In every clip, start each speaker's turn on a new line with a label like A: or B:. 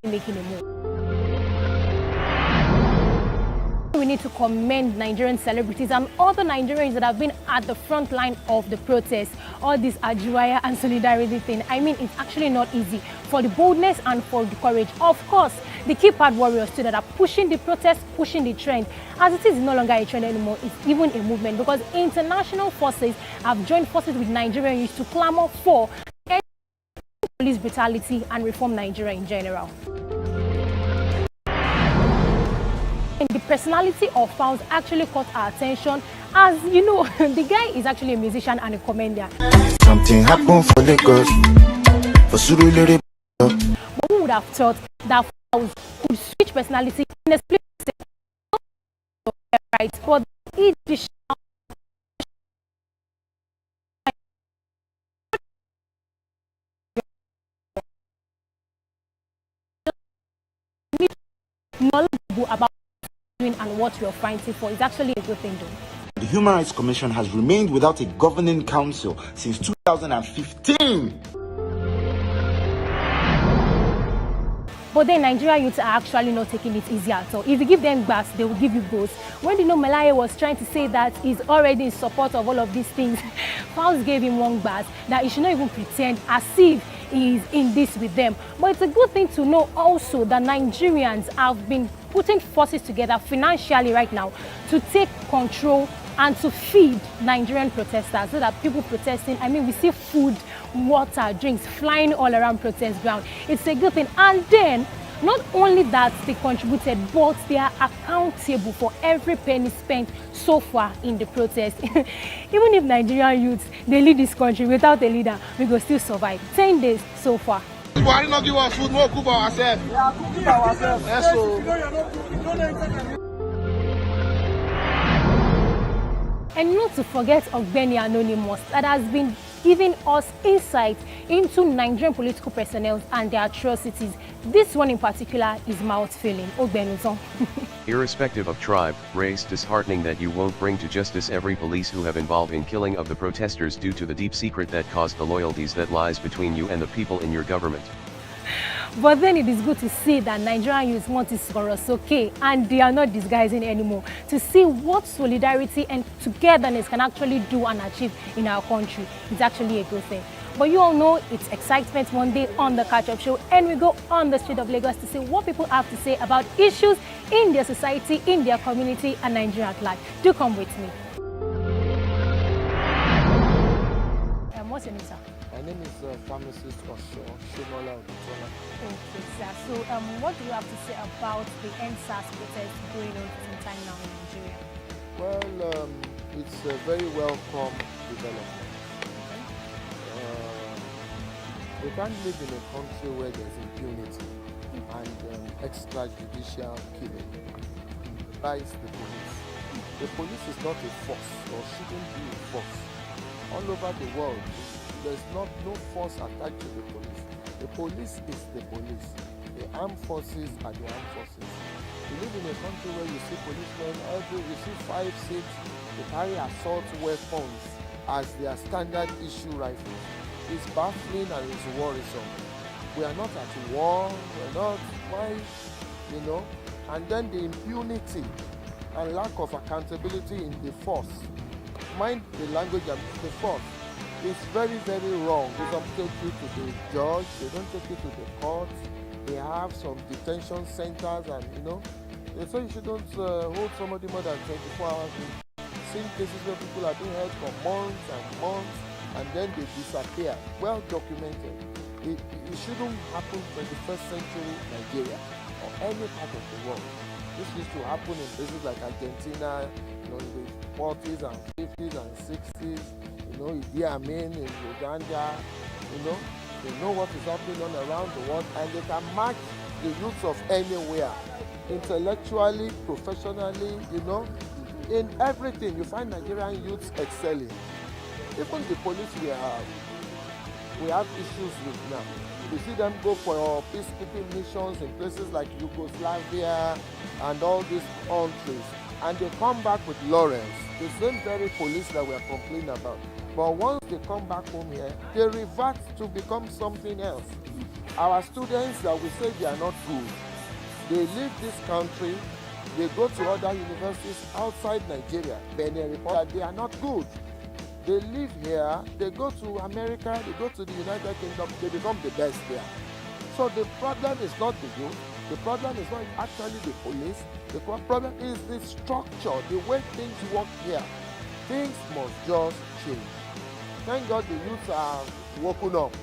A: making a move. We need to commend Nigerian celebrities and other Nigerians that have been at the front line of the protest. All this Ajuaya and solidarity thing. I mean, it's actually not easy. For the boldness and for the courage. Of course, the keypad warriors too that are pushing the protest, pushing the trend. As it is no longer a trend anymore, it's even a movement because international forces have joined forces with Nigerian youth to clamor for police brutality and reform Nigeria in general. And the personality of Fowls actually caught our attention as, you know, the guy is actually a musician and a comedian.
B: Something happened for Lagos, for Surulere.
A: But who would have thought that Fowls could switch personality in a split second? Right, but he knowledgeable about and what you're fighting for is actually a good thing though.
B: The Human Rights Commission has remained without a governing council since 2015.
A: But then Nigerian youths are actually not taking it easy at all. If you give them gas, they will give you both. When the Malaye was trying to say that he's already in support of all of these things, Fowls gave him one gas that he should not even pretend as if he is in this with them. But it's a good thing to know also that Nigerians have been putting forces together financially right now to take control and to feed Nigerian protesters so that people protesting, I mean, we see food, water, drinks flying all around protest ground. It's a good thing. And then, not only that they contributed, but they are accountable for every penny spent so far in the protest. Even if Nigerian youths, they lead this country without a leader, we will still survive. 10 days so far.
C: Why not give us food, more cook ourselves? Yeah, cook ourselves. Yes, so.
A: And not to forget Ogbeni Anonymous that has been giving us insight into Nigerian political personnel and their atrocities. This one in particular is mouth-filling. Ogbenuton.
D: Irrespective of tribe, race, disheartening that you won't bring to justice every police who have involved in killing of the protesters due to the deep secret that caused the loyalties that lies between you and the people in your government.
A: But then it is good to see that Nigerian youth want to for us, okay, and they are not disguising anymore, to see what solidarity and togetherness can actually do and achieve in our country. It's actually a good thing. But you all know it's excitement one day on the Catch Up Show, and we go on the street of Lagos to see what people have to say about issues in their society, in their community, and Nigeria at large. Do come with me. What's your name, sir?
C: My name is pharmacist Osho Shimola Odutola.
A: Okay, sir. So, what do you have to say about the NSAS protest going on sometime now in Nigeria?
C: Well, it's a very welcome development. We can't live in a country where there's impunity and extrajudicial killing by the police. The police is not a force or shouldn't be a force. All over the world, there's no force attached to the police. The police is the police. The armed forces are the armed forces. We live in a country where you see policemen, you see 5, 6, they carry assault weapons as their standard issue rifles. It's baffling and it's worrisome. We are not at war, we're not, why, you know? And then the impunity and lack of accountability in the force. Mind the language of the force. It's very, very wrong. They don't take you to the judge, they don't take you to the court. They have some detention centers and, you know, they say you shouldn't hold somebody more than 24 hours. We've seen cases where people are being held for months and months and then they disappear. Well documented. It shouldn't happen in the 21st century Nigeria or any part of the world. This used to happen in places like Argentina, you know, in the 40s and 50s and 60s. You know, Idi Amin in Uganda, you know, they know what is happening on around the world and they can match the youths of anywhere, intellectually, professionally, you know, in everything. You find Nigerian youths excelling. Even the police we have issues with now. You see them go for peacekeeping missions in places like Yugoslavia and all these countries, and they come back with laurels. The same very police that we are complaining about. But once they come back home here, they revert to become something else. Our students that we say they are not good, they leave this country, they go to other universities outside Nigeria, then they report that they are not good. They live here, they go to America, they go to the United Kingdom, they become the best there. So the problem is not the youth, the problem is not actually the police, the problem is the structure, the way things work here. Things must just change. Thank God the youths are woken up.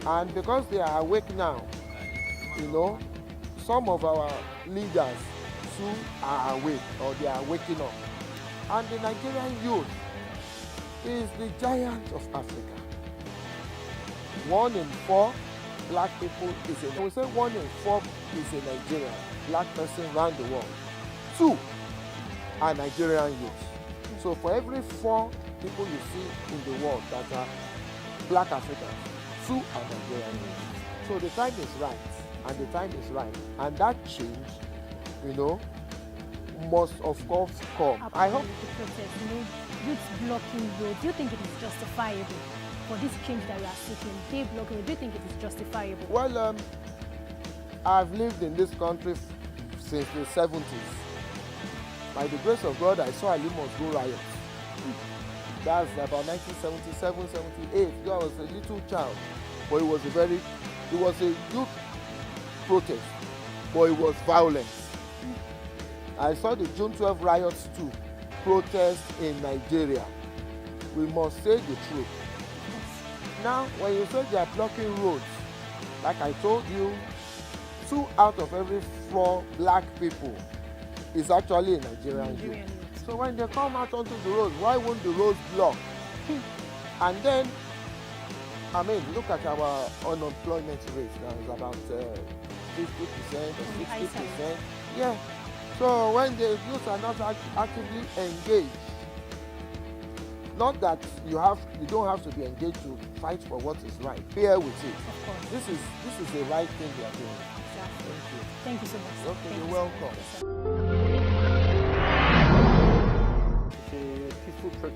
C: And because they are awake now, you know, some of our leaders too are awake, or they are waking up. And the Nigerian youth is the giant of Africa. 1 in 4 black people is a, we say 1 in 4 is a Nigerian black person around the world. 2 are Nigerian youth. So for every 4 people you see in the world that are black Africans, 2 are Nigerian youth. So the time is right, and the time is right, and that change, you know, must of course come. I hope
A: the protest, you know, youth blocking roads. Do you think it is justifiable for this change that we are seeking? They blocking roads. Do you think it is justifiable?
C: Well, I've lived in this country since the 70s. By the grace of God, I saw a Limos riot. That's about 1977, 78. I was a little child, but it was a youth protest, but it was violent. I saw the June 12 riots too, protests in Nigeria. We must say the truth. Now, when you say they are blocking roads, like I told you, 2 out of every 4 black people is actually a Nigerian youth. So when they come out onto the road, why won't the roads block? And then, I mean, look at our unemployment rate now. It's about 50% or 60%. Yeah. So when the youth are not actively engaged, not that you don't have to be engaged to fight for what is right. Bear with it.
A: Of course.
C: This is the right thing they are doing.
A: Exactly.
C: Thank you.
A: Thank you so much.
C: Okay,
A: Thank
C: you're
A: you so much.
C: welcome.
A: Yes, sir.
E: It's a peaceful protest.